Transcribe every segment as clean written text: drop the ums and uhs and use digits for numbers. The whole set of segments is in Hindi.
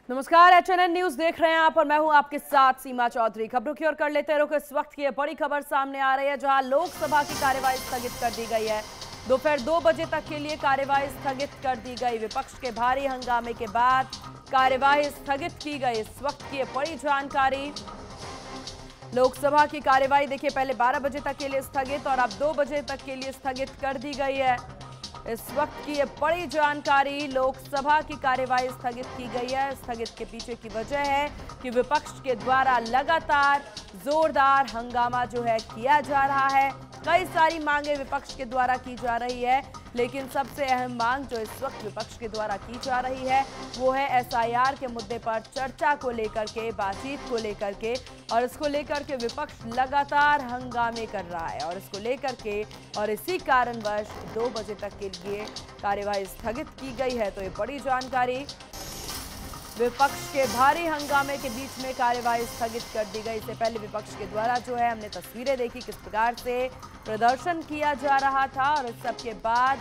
नमस्कार, एचएनएन न्यूज देख रहे हैं आप और मैं हूं आपके साथ सीमा चौधरी। खबरों की ओर कर लेते हैं रुख। इस वक्त की बड़ी खबर सामने आ रही है जहां लोकसभा की कार्यवाही स्थगित कर दी गई है। दोपहर 2 बजे तक के लिए कार्यवाही स्थगित कर दी गई। विपक्ष के भारी हंगामे के बाद कार्यवाही स्थगित की गई। इस वक्त की बड़ी जानकारी। लोकसभा की कार्यवाही देखिए पहले 12 बजे तक के लिए स्थगित और अब 2 बजे तक के लिए स्थगित कर दी गई है। इस वक्त की ये बड़ी जानकारी। लोकसभा की कार्यवाही स्थगित की गई है। स्थगित के पीछे की वजह है कि विपक्ष के द्वारा लगातार जोरदार हंगामा जो है किया जा रहा है। कई सारी मांगे विपक्ष के द्वारा की जा रही है, लेकिन सबसे अहम मांग जो इस वक्त विपक्ष के द्वारा की जा रही है वो है एसआईआर के मुद्दे पर चर्चा को लेकर के, बातचीत को लेकर के। और इसको लेकर के विपक्ष लगातार हंगामे कर रहा है और इसको लेकर के और इसी कारणवश 2 बजे तक के लिए कार्यवाही स्थगित की गई है। तो ये बड़ी जानकारी। विपक्ष के भारी हंगामे के बीच में कार्यवाही स्थगित कर दी गई। इससे पहले विपक्ष के द्वारा जो है हमने तस्वीरें देखी किस प्रकार से प्रदर्शन किया जा रहा था और इस सब के बाद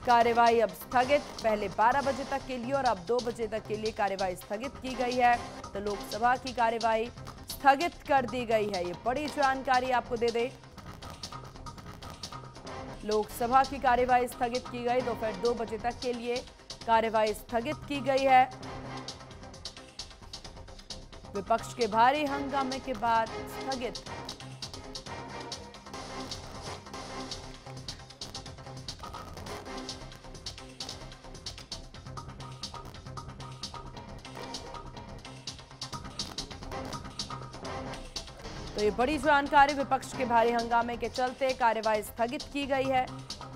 कार्यवाही अब स्थगित। पहले 12 बजे तक के लिए और अब 2 बजे तक के लिए कार्यवाही स्थगित की गई है। तो लोकसभा की कार्यवाही स्थगित कर दी गई है। ये बड़ी जानकारी आपको दे दें। लोकसभा की कार्यवाही स्थगित की गई। दोपहर 2 बजे तक के लिए कार्यवाही स्थगित की गई है। विपक्ष के भारी हंगामे के बाद स्थगित। तो ये बड़ी जानकारी। विपक्ष के भारी हंगामे के चलते कार्यवाही स्थगित की गई है।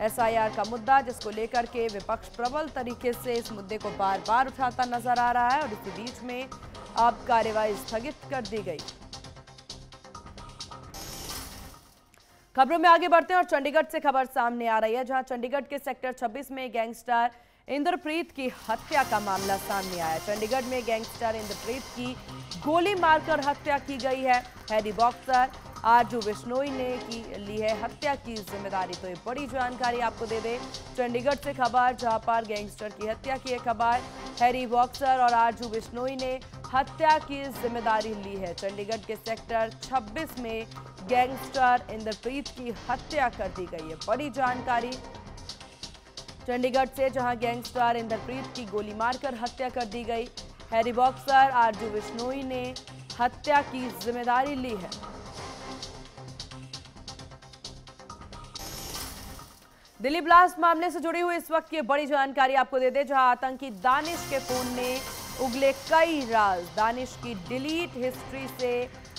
एसआईआर का मुद्दा जिसको लेकर के विपक्ष प्रबल तरीके से इस मुद्दे को बार बार उठाता नजर आ रहा है और इसी बीच में अब कार्यवाही स्थगित कर दी गई। खबरों में आगे बढ़ते हैं और चंडीगढ़ से खबर सामने आ रही है जहां चंडीगढ़ के सेक्टर 26 में गैंगस्टर इंद्रप्रीत की हत्या का मामला सामने आया। चंडीगढ़ में गैंगस्टर इंद्रप्रीत की गोली मारकर हत्या की गई है। हैरी बॉक्सर आरजू बिश्नोई ने ली है हत्या की जिम्मेदारी। तो ये बड़ी जानकारी आपको दे दे। चंडीगढ़ से खबर जहां पर गैंगस्टर की हत्या की खबर। हैरी बॉक्सर और आरजू बिश्नोई ने हत्या की जिम्मेदारी ली है। चंडीगढ़ के सेक्टर 26 में गैंगस्टर इंद्रप्रीत की हत्या कर दी गई है। बड़ी जानकारी चंडीगढ़ से जहां गैंगस्टर इंद्रप्रीत की गोली मारकर हत्या कर दी गई। हैरी बॉक्सर आरजू बिश्नोई ने हत्या की जिम्मेदारी ली है। दिल्ली ब्लास्ट मामले से जुड़ी हुई इस वक्त की बड़ी जानकारी आपको दे दें जहां आतंकी दानिश के फोन में उगले कई राज। दानिश की डिलीट हिस्ट्री से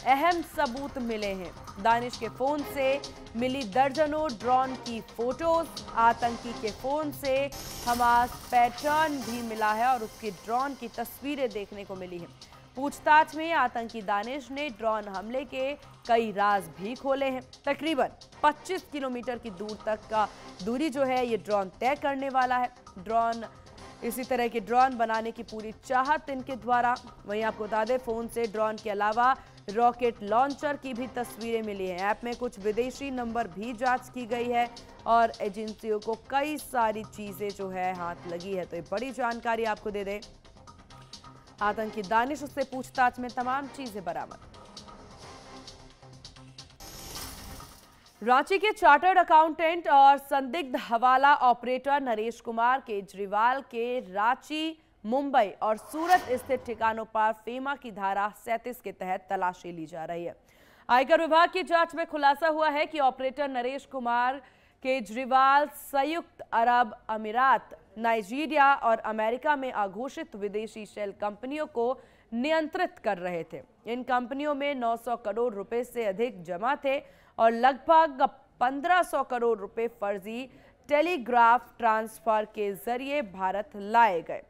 अहम सबूत मिले हैं। दानिश के फोन से मिली दर्जनों ड्रोन की फोटोज। आतंकी के फोन से हमास पैटर्न भी मिला है और उसकी ड्रोन की तस्वीरें देखने को मिली हैं। पूछताछ में आतंकी दानिश ने ड्रोन हमले के कई राज भी खोले हैं। तकरीबन 25 किलोमीटर की दूर तक का दूरी जो है ये ड्रोन तय करने वाला है। ड्रोन इसी तरह के ड्रोन बनाने की पूरी चाहत इनके द्वारा। वहीं आपको बता दें फोन से ड्रोन के अलावा रॉकेट लॉन्चर की भी तस्वीरें मिली हैं। ऐप में कुछ विदेशी नंबर भी जांच की गई है और एजेंसियों को कई सारी चीजें जो है हाथ लगी है। तो ये बड़ी जानकारी आपको दे दें। आतंकी दानिश उससे पूछताछ में तमाम चीजें बरामद। रांची के चार्टर्ड अकाउंटेंट और संदिग्ध हवाला ऑपरेटर नरेश कुमार केजरीवाल के रांची, मुंबई और सूरत स्थित ठिकानों पर फेमा की धारा 37 के तहत तलाशी ली जा रही है। आयकर विभाग की जांच में खुलासा हुआ है कि ऑपरेटर नरेश कुमार केजरीवाल संयुक्त अरब अमीरात, नाइजीरिया और अमेरिका में अघोषित विदेशी शेल कंपनियों को नियंत्रित कर रहे थे। इन कंपनियों में 900 करोड़ रुपए से अधिक जमा थे और लगभग 1500 करोड़ रुपए फर्जी टेलीग्राफ ट्रांसफर के जरिए भारत लाए गए।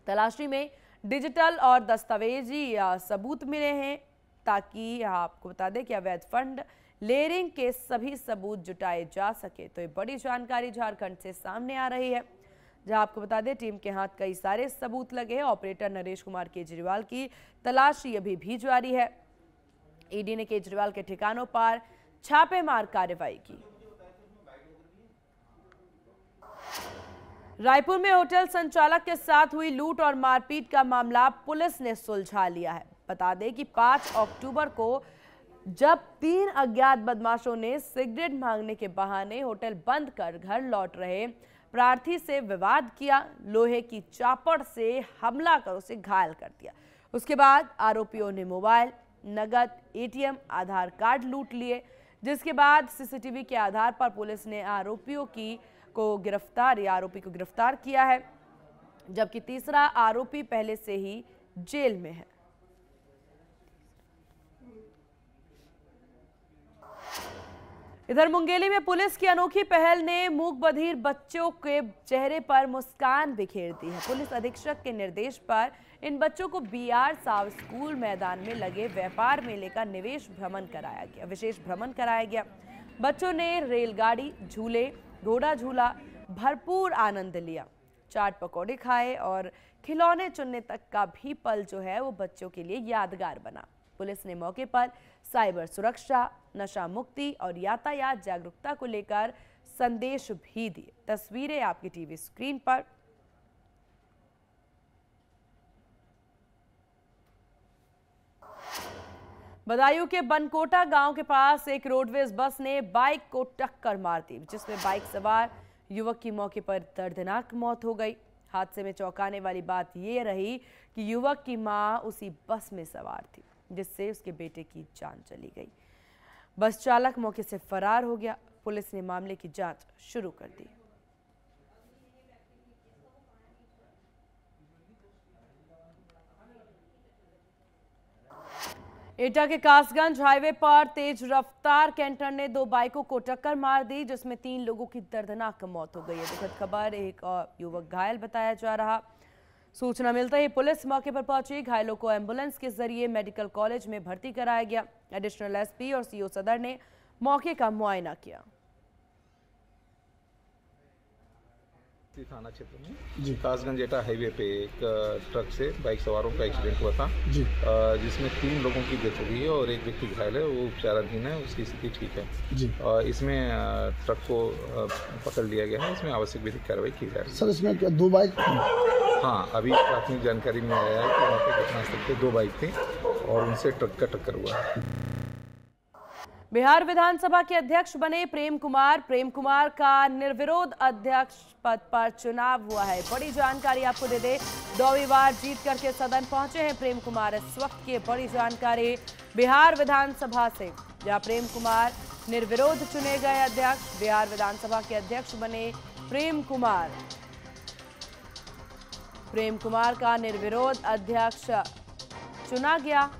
तलाशी में डिजिटल और दस्तावेजी सबूत मिले हैं ताकि आपको बता दें कि अवैध फंड लेयरिंग के सभी सबूत जुटाए जा सके। तो ये बड़ी जानकारी झारखंड से सामने आ रही है जहां आपको बता दें टीम के हाथ कई सारे सबूत लगे हैं। ऑपरेटर नरेश कुमार केजरीवाल की तलाशी अभी भी जारी है। ईडी ने केजरीवाल के ठिकानों पर छापेमार कार्रवाई की। रायपुर में होटल संचालक के साथ हुई लूट और मारपीट का मामला पुलिस ने सुलझा लिया है। बता दें कि 5 अक्टूबर को जब 3 अज्ञात बदमाशों ने सिगरेट मांगने के बहाने होटल बंद कर घर लौट रहे प्रार्थी से विवाद किया, लोहे की चापड़ से हमला कर उसे घायल कर दिया। उसके बाद आरोपियों ने मोबाइल, नगद, एटीएम, आधार कार्ड लूट लिए, जिसके बाद सीसीटीवी के आधार पर पुलिस ने आरोपी को गिरफ्तार किया है, जबकि तीसरा आरोपी पहले से ही जेल में है। इधर मुंगेली में पुलिस की अनोखी पहल ने मूक बधिर बच्चों के चेहरे पर मुस्कान बिखेर दी है। पुलिस अधीक्षक के निर्देश पर इन बच्चों को बीआर साव स्कूल मैदान में लगे व्यापार मेले का विशेष भ्रमण कराया गया। बच्चों ने रेलगाड़ी, झूले, घोड़ा झूला भरपूर आनंद लिया। चाट पकौड़े खाए और खिलौने चुनने तक का भी पल जो है वो बच्चों के लिए यादगार बना। पुलिस ने मौके पर साइबर सुरक्षा, नशा मुक्ति और यातायात जागरूकता को लेकर संदेश भी दिए। तस्वीरें आपकी टीवी स्क्रीन पर। बदायूं के बनकोटा गांव के पास एक रोडवेज बस ने बाइक को टक्कर मार दी, जिसमें बाइक सवार युवक की मौके पर दर्दनाक मौत हो गई। हादसे में चौंकाने वाली बात यह रही कि युवक की मां उसी बस में सवार थी, जिससे उसके बेटे की जान चली गई। बस चालक मौके से फरार हो गया। पुलिस ने मामले की जांच शुरू कर दी। एटा के कासगंज हाईवे पर तेज रफ्तार कैंटर ने 2 बाइकों को टक्कर मार दी, जिसमें 3 लोगों की दर्दनाक मौत हो गई है। दुखद खबर, एक और युवक घायल बताया जा रहा। सूचना मिलते ही पुलिस मौके पर पहुंची। घायलों को एम्बुलेंस के जरिए मेडिकल कॉलेज में भर्ती कराया गया। एडिशनल एसपी और सीओ सदर ने मौके का मुआयना किया। थाना क्षेत्र में जी कासगंज एटा हाईवे पे एक ट्रक से बाइक सवारों का एक्सीडेंट हुआ था जी, जिसमें 3 लोगों की डेथ हो गई है और एक व्यक्ति घायल है, वो उपचाराधीन है, उसकी स्थिति ठीक है जी। इसमें ट्रक को पकड़ लिया गया है, इसमें आवश्यक विधिक कार्रवाई की जा रही है। सर, इसमें क्या 2 बाइक? हाँ, अभी प्राथमिक जानकारी में आया है कि वहाँ पे घटनास्थल पे 2 बाइक थी और उनसे ट्रक का टक्कर हुआ है। बिहार विधानसभा के अध्यक्ष बने प्रेम कुमार का निर्विरोध अध्यक्ष पद पर चुनाव हुआ है। बड़ी जानकारी आपको दे दे, 2वीं बार जीत करके सदन पहुंचे हैं प्रेम कुमार। इस वक्त की बड़ी जानकारी बिहार विधानसभा से, जहां प्रेम कुमार निर्विरोध चुने गए अध्यक्ष। बिहार विधानसभा के अध्यक्ष बने प्रेम कुमार का निर्विरोध अध्यक्ष चुना गया।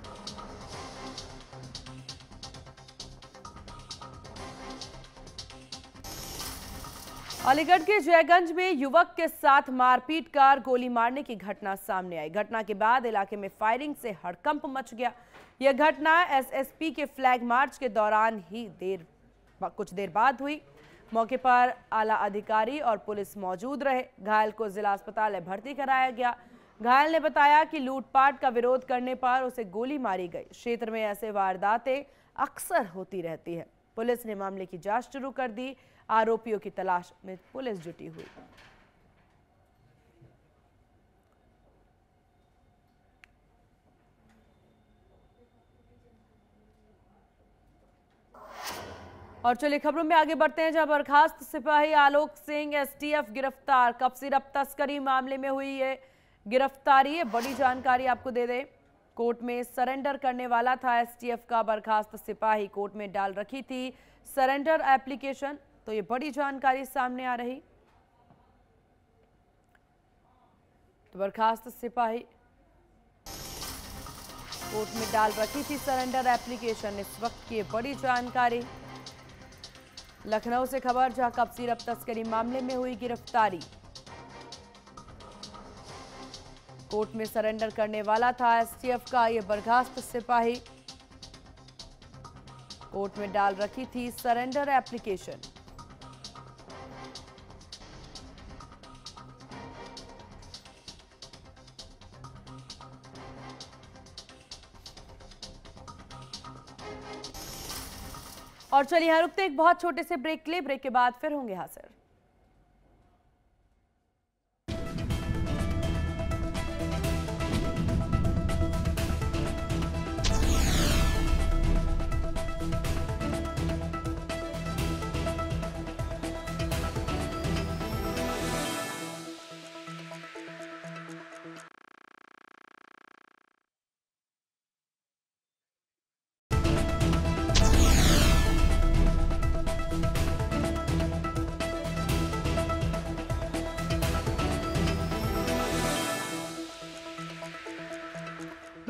अलीगढ़ के जयगंज में युवक के साथ मारपीट कर गोली मारने की घटना सामने आई। घटना के बाद इलाके में फायरिंग से हड़कंप मच गया। यह घटना एसएसपी के फ्लैग मार्च के दौरान ही कुछ देर बाद हुई। मौके पर आला अधिकारी और पुलिस मौजूद रहे। घायल को जिला अस्पताल में भर्ती कराया गया। घायल ने बताया कि लूटपाट का विरोध करने पर उसे गोली मारी गई। क्षेत्र में ऐसे वारदातें अक्सर होती रहती है। पुलिस ने मामले की जांच शुरू कर दी। आरोपियों की तलाश में पुलिस जुटी हुई। और चलिए खबरों में आगे बढ़ते हैं, जहां बर्खास्त सिपाही आलोक सिंह एसटीएफ गिरफ्तार। कप सिरप तस्करी मामले में हुई है गिरफ्तारी। है बड़ी जानकारी आपको दे दें, कोर्ट में सरेंडर करने वाला था एसटीएफ का बर्खास्त सिपाही। कोर्ट में डाल रखी थी सरेंडर एप्लीकेशन, तो ये बड़ी जानकारी सामने आ रही। तो बर्खास्त सिपाही कोर्ट में डाल रखी थी सरेंडर एप्लीकेशन। इस वक्त की बड़ी जानकारी। लखनऊ से खबर, जहां कप सिरप तस्करी मामले में हुई गिरफ्तारी। कोर्ट में सरेंडर करने वाला था एसटीएफ का यह बर्खास्त सिपाही। कोर्ट में डाल रखी थी सरेंडर एप्लीकेशन। और चलिए यहाँ रुकते एक बहुत छोटे से ब्रेक के लिए। ब्रेक के बाद फिर होंगे हाजिर।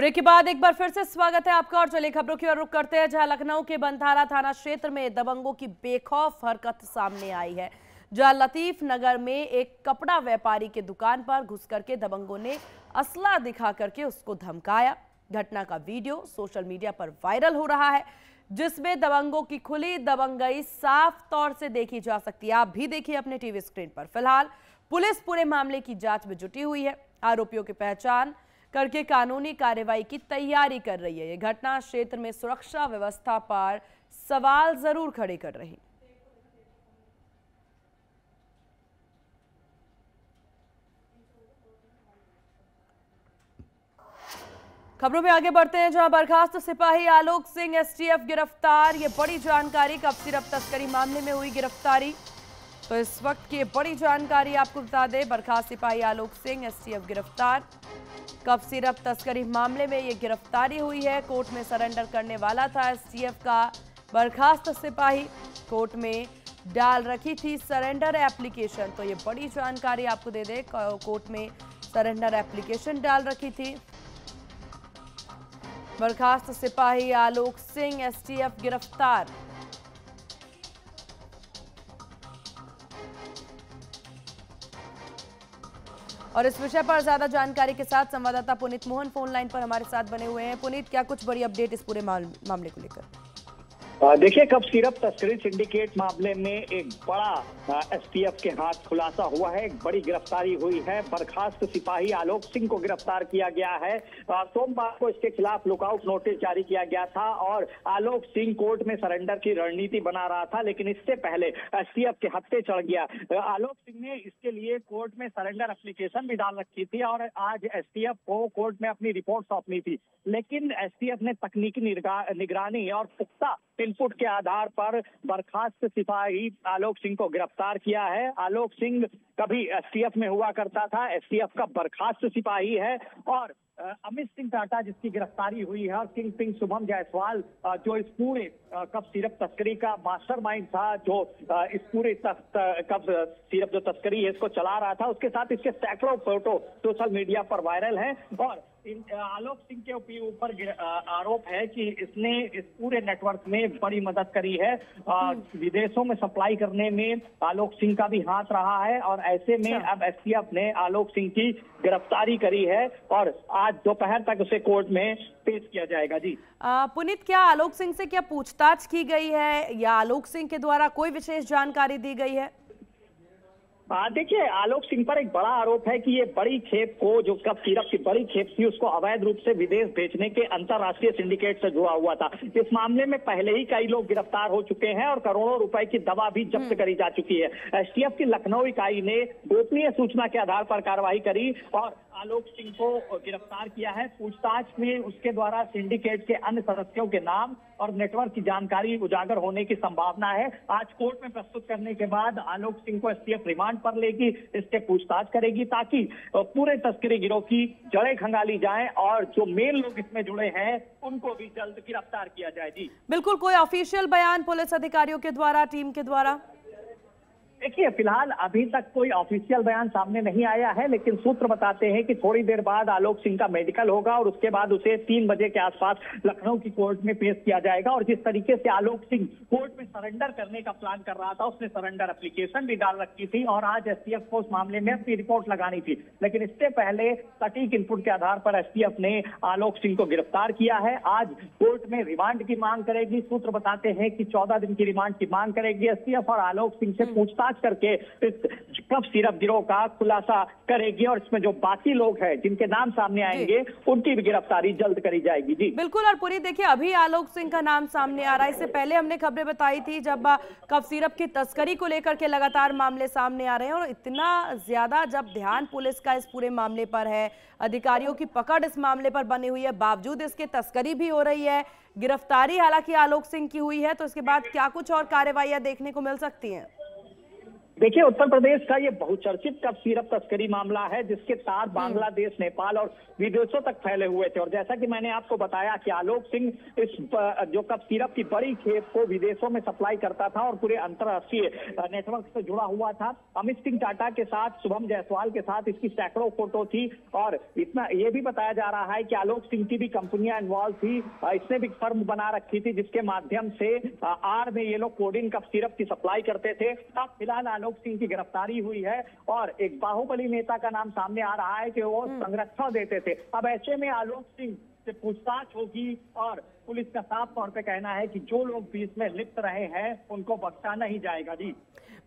ब्रेक के बाद एक बार फिर से स्वागत है आपका और चलिए खबरों की ओर रुख करते हैं, जहां लखनऊ के बनथारा थाना क्षेत्र में दबंगों की बेखौफ हरकत सामने आई है। जहां लतीफ नगर में एक कपड़ा व्यापारी के दुकान पर घुस करके दबंगों ने असला दिखा करके उसको धमकाया। घटना का वीडियो सोशल मीडिया पर वायरल हो रहा है, जिसमें दबंगों की खुली दबंगई साफ तौर से देखी जा सकती है। आप भी देखिए अपने टीवी स्क्रीन पर। फिलहाल पुलिस पूरे मामले की जांच में जुटी हुई है। आरोपियों की पहचान करके कानूनी कार्रवाई की तैयारी कर रही है। ये घटना क्षेत्र में सुरक्षा व्यवस्था पर सवाल जरूर खड़े कर रही। खबरों में आगे बढ़ते हैं, जहां बर्खास्त सिपाही आलोक सिंह एसटीएफ गिरफ्तार। ये बड़ी जानकारी, कब सिरप तस्करी मामले में हुई गिरफ्तारी। तो इस वक्त की बड़ी जानकारी आपको बता दें, बर्खास्त सिपाही आलोक सिंह एसटीएफ गिरफ्तार। कब सिरप तस्करी मामले में ये गिरफ्तारी हुई है। कोर्ट में सरेंडर करने वाला था एसटीएफ का बर्खास्त सिपाही। कोर्ट में डाल रखी थी सरेंडर एप्लीकेशन। तो ये बड़ी जानकारी आपको दे दें, कोर्ट में सरेंडर एप्लीकेशन डाल रखी थी। बर्खास्त सिपाही आलोक सिंह एसटीएफ गिरफ्तार। और इस विषय पर ज्यादा जानकारी के साथ संवाददाता पुनीत मोहन फोन लाइन पर हमारे साथ बने हुए हैं। पुनीत, क्या कुछ बड़ी अपडेट इस पूरे मामले को लेकर? देखिए, कब सिरप तस्करी सिंडिकेट मामले में एक बड़ा एसटीएफ के हाथ खुलासा हुआ है। एक बड़ी गिरफ्तारी हुई है। बर्खास्त सिपाही आलोक सिंह को गिरफ्तार किया गया है। सोमवार को इसके खिलाफ लुकआउट नोटिस जारी किया गया था और आलोक सिंह कोर्ट में सरेंडर की रणनीति बना रहा था, लेकिन इससे पहले एसटीएफ के हत्थे चढ़ गया। आलोक सिंह ने इसके लिए कोर्ट में सरेंडर एप्लीकेशन भी डाल रखी थी और आज एसटीएफ को कोर्ट में अपनी रिपोर्ट सौंपनी थी, लेकिन एसटीएफ ने तकनीकी निगरानी और पुख्ता इनपुट के आधार पर बर्खास्त सिपाही आलोक सिंह को गिरफ्तार किया है। आलोक सिंह कभी एसटीएफ में हुआ करता था, एसटीएफ का बर्खास्त सिपाही है। और अमित सिंह टाटा जिसकी गिरफ्तारी हुई है और किंग पिंग शुभम जायसवाल जो इस पूरे कब सिरप तस्करी का मास्टरमाइंड था, जो इस पूरे कब सिरप जो तस्करी है इसको चला रहा था, उसके साथ इसके सैकड़ों फोटो सोशल मीडिया पर वायरल हैं। और आलोक सिंह के ऊपर आरोप है कि इसने इस पूरे नेटवर्क में बड़ी मदद करी है। विदेशों में सप्लाई करने में आलोक सिंह का भी हाथ रहा है और ऐसे में अब एसटीएफ ने आलोक सिंह की गिरफ्तारी करी है और आज दोपहर तक उसे कोर्ट में पेश किया जाएगा। जी पुनीत, क्या आलोक सिंह से क्या पूछताछ की गई है या आलोक सिंह के द्वारा कोई विशेष जानकारी दी गई है? देखिए, आलोक सिंह पर एक बड़ा आरोप है कि ये बड़ी खेप को, जो कब सिरप की बड़ी खेप थी, उसको अवैध रूप से विदेश भेजने के अंतर्राष्ट्रीय सिंडिकेट से जुड़ा हुआ था। इस मामले में पहले ही कई लोग गिरफ्तार हो चुके हैं और करोड़ों रुपए की दवा भी जब्त करी जा चुकी है। एसटीएफ की लखनऊ इकाई ने गोपनीय सूचना के आधार पर कार्रवाई करी और आलोक सिंह को गिरफ्तार किया है। पूछताछ में उसके द्वारा सिंडिकेट के अन्य सदस्यों के नाम और नेटवर्क की जानकारी उजागर होने की संभावना है। आज कोर्ट में प्रस्तुत करने के बाद आलोक सिंह को एसटीएफ रिमांड पर लेगी, इससे पूछताछ करेगी ताकि पूरे तस्करी गिरोह की जड़ें खंगाली जाएं और जो मेन लोग इसमें जुड़े हैं उनको भी जल्द गिरफ्तार किया जाए। जी बिल्कुल, कोई ऑफिशियल बयान पुलिस अधिकारियों के द्वारा, टीम के द्वारा? देखिए, फिलहाल अभी तक कोई ऑफिशियल बयान सामने नहीं आया है, लेकिन सूत्र बताते हैं कि थोड़ी देर बाद आलोक सिंह का मेडिकल होगा और उसके बाद उसे 3 बजे के आसपास लखनऊ की कोर्ट में पेश किया जाएगा। और जिस तरीके से आलोक सिंह कोर्ट में सरेंडर करने का प्लान कर रहा था, उसने सरेंडर एप्लीकेशन भी डाल रखी थी और आज एसटीएफ को उस मामले में अपनी रिपोर्ट लगानी थी, लेकिन इससे पहले सटीक इनपुट के आधार पर एसटीएफ ने आलोक सिंह को गिरफ्तार किया है। आज कोर्ट में रिमांड की मांग करेगी। सूत्र बताते हैं कि 14 दिन की रिमांड की मांग करेगी एसटीएफ और आलोक सिंह से पूछताछ करके इस कब सिरप गिरोह का खुलासा करेगी और इसमें जो बाकी लोग हैं जिनके नाम सामने आएंगे उनकी भी गिरफ्तारी जल्द करी जाएगी। जी बिल्कुल। और पूरी देखिए, अभी आलोक सिंह का नाम सामने आ रहा है। इससे पहले हमने खबरें बताई थी जब कब सिरप की तस्करी को लेकर के लगातार मामले सामने आ रहे हैं और इतना ज्यादा जब ध्यान पुलिस का इस पूरे मामले पर है, अधिकारियों की पकड़ इस मामले पर बनी हुई है, बावजूद इसके तस्करी भी हो रही है, गिरफ्तारी हालांकि आलोक सिंह की हुई है, तो इसके बाद क्या कुछ और कार्रवाइयां देखने को मिल सकती हैं? देखिए, उत्तर प्रदेश का ये बहुचर्चित कफ सिरप तस्करी मामला है, जिसके तार बांग्लादेश, नेपाल और विदेशों तक फैले हुए थे। और जैसा कि मैंने आपको बताया कि आलोक सिंह इस जो कफ सिरप की बड़ी खेप को विदेशों में सप्लाई करता था और पूरे अंतर्राष्ट्रीय नेटवर्क से जुड़ा हुआ था। अमित सिंह टाटा के साथ, शुभम जायसवाल के साथ इसकी सैकड़ों फोटो थी। और इतना ये भी बताया जा रहा है कि आलोक सिंह की भी कंपनियां इन्वॉल्व थी। इसने भी फर्म बना रखी थी, जिसके माध्यम से आड़ में ये लोग कोडिन कफ सिरप की सप्लाई करते थे। अब फिलहाल आलोक सिंह की गिरफ्तारी हुई है और एक बाहुबली नेता का नाम सामने आ रहा है कि वो संरक्षण देते थे। अब ऐसे में आलोक सिंह से पूछताछ होगी और पुलिस का साफ तौर पे कहना है कि जो लोग भी इसमें लिप्त रहे हैं उनको बख्शा नहीं जाएगा। जी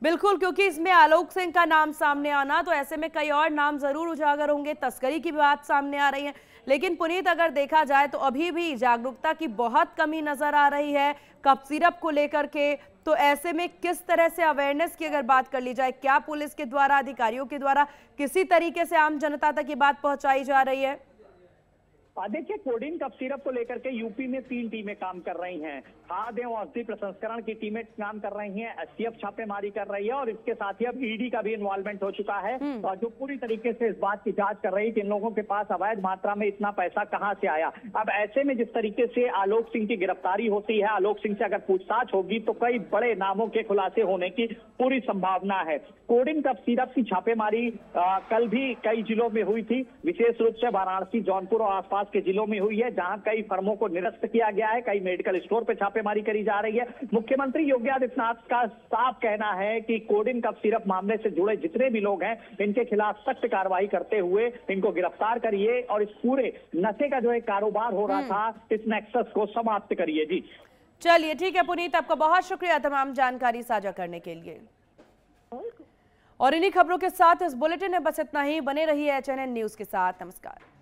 बिल्कुल, क्योंकि इसमें आलोक सिंह का नाम सामने आना, तो ऐसे में कई और नाम जरूर उजागर होंगे। तस्करी की बात सामने आ रही है, लेकिन पुनीत अगर देखा जाए तो अभी भी जागरूकता की बहुत कमी नजर आ रही है कफ सिरप को लेकर के। तो ऐसे में किस तरह से अवेयरनेस की अगर बात कर ली जाए, क्या पुलिस के द्वारा, अधिकारियों के द्वारा किसी तरीके से आम जनता तक ये बात पहुंचाई जा रही है? देखिए, कोडिन कफ सिरप को लेकर के यूपी में 3 टीमें काम कर रही हैं। खाद्य एवं औषधि प्रसंस्करण की टीमें काम कर रही हैं, एसटीएफ छापेमारी कर रही है और इसके साथ ही अब ईडी का भी इन्वॉल्वमेंट हो चुका है, और जो पूरी तरीके से इस बात की जांच कर रही है कि इन लोगों के पास अवैध मात्रा में इतना पैसा कहां से आया। अब ऐसे में जिस तरीके से आलोक सिंह की गिरफ्तारी होती है, आलोक सिंह से अगर पूछताछ होगी तो कई बड़े नामों के खुलासे होने की पूरी संभावना है। कोडिन कफ सिरप की छापेमारी कल भी कई जिलों में हुई थी, विशेष रूप से वाराणसी, जौनपुर और आसपास के जिलों में हुई है, जहां कई फर्मों को निरस्त किया गया है, कई मेडिकल स्टोर पे छापेमारी करी जा रही है। मुख्यमंत्री योगी आदित्यनाथ का साफ कहना है कि कोडिन कफ सिरप मामले से जुड़े जितने भी लोग हैं, इनके खिलाफ सख्त कार्रवाई करते हुए इनको गिरफ्तार करिए और इस पूरे नशे का जो एक कारोबार हो रहा था, इस नेक्सस को समाप्त करिए। जी चलिए, ठीक है पुनीत, आपका बहुत शुक्रिया तमाम जानकारी साझा करने के लिए। और इन्हीं खबरों के साथ इस बुलेटिन में बस इतना ही। बने रहिए HNN न्यूज के साथ। नमस्कार।